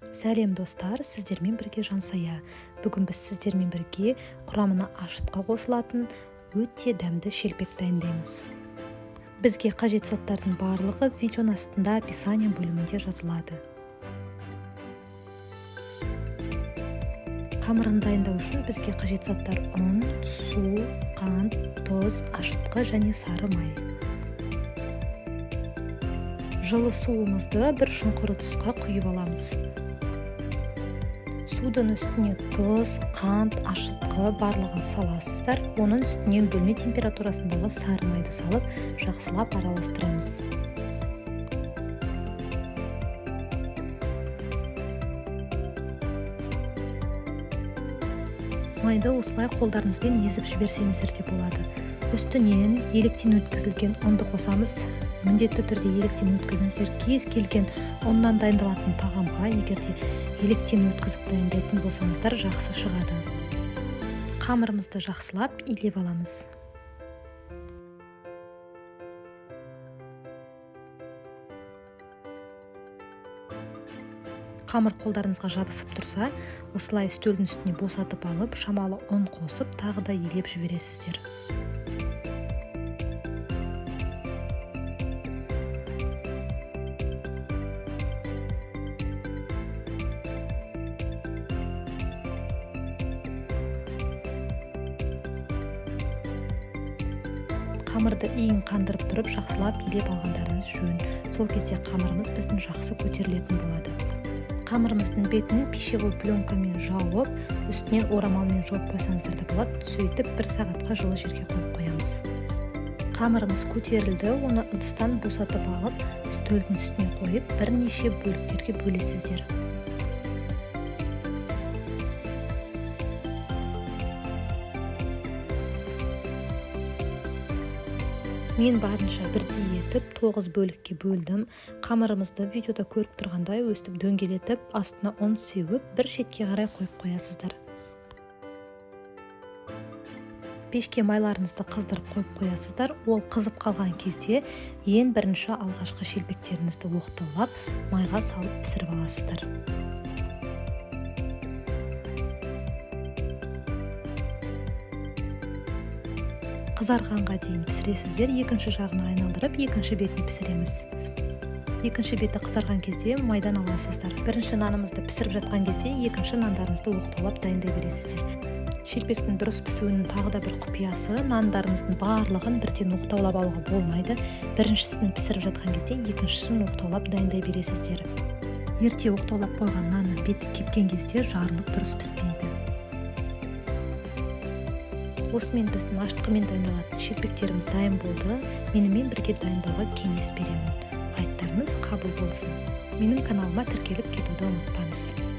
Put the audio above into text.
Сәлем достар, сіздермен бірге Жансая. Бүгін біз сіздермен бірге құрамына ашытқа қосылатын өте дәмді шелпек дайындаймыз. Бізге қажет заттардың барлығы видеоның астында описание бөлімінде жазылады. Қамырын дайындау үшін бізге қажет заттар ұн, су, қант, тұз, ашытқы және сары май. Жылы суымызды бір шұңқыр ыдысқа құйып аламыз. Судың үстіне тұз, қант, ашытқы барлығын саласыздар. Оның үстінен бөлме температурасындағы сары майды салып, жақсылап араластырамыз. Майды осылай қолдарыңызбен езіп жіберсеңіздер де болады. Үстінен електен өткізілген ұнды қосамыз. Міндетті түрде електен өткізіңіздер. Кез келген ұннан дайындалатын тағамға егерде електен өткізіп дайындайтын болсаңыздар жақсы шығады. Қамырымызды жақсылап илеп аламыз. Қамыр қолдарыңызға жабысып тұрса, осылай үстелдің үстіне босатып алып, шамалы ұн қосып, тағы да илеп жібересіздер. Қамырды иін қандырып тұрып, жақсылап илеп алғандарыңыз жөн. Сол кезде қамырымыз біздің жақсы көтерілетін болады. Қамырымыздың бетін пищевой пленкамен жауып, үстінен орамалмен жауып қойсаңыздар да болады. Сөйтіп 1 сағатқа жылы жерге қойып қоямыз. Қамырымыз көтерілді, оны ыдыстан босатып алып, үстелдің үстіне қойып, бірнеше бөліктерге бөлесіздер. Мен барынша бірдей етіп 9 бөлікке бөлдім. Қамырымызды видеода көріп тұрғандай өстіп дөңгелетіп, астына ұн сеуіп, бір шетке қарай қойып қоясыздар. Пешке майларыңызды қыздырып қойып қоясыздар. Ол қызып қалған кезде ең бірінші алғашқы шелпектеріңізді оқтаулап, майға салып пісіріп аласыздар. Қызарғанға дейін пісіресіздер. Екінші жағын айналдырып, екінші бетін пісіреміз. Екінші беті қызарған кезде майдан аласыздар. Бірінші нанымызды пісіріп жатқан кезде екінші нандарыңызды оқтаулап дайындай бересіздер. Шелпектің дұрыс пісуінің тағы да бір құпиясы, нандарыңыздың барлығын бірден оқтаулап алуға болмайды. Біріншісін пісіріп жатқан кезде екіншісін оқтаулап дайындай бересіздер. Ерте оқтаулап қойған нанның беті кепкен кезде жарылып дұрыс піспейді. Осымен біздің ашытқымен дайындалатын шелпектеріміз дайын болды. Менімен бірге дайындауға кеңес беремін. Айттарыңыз қабыл болсын. Менің каналыма тіркеліп кетуді ұмытпаңыз.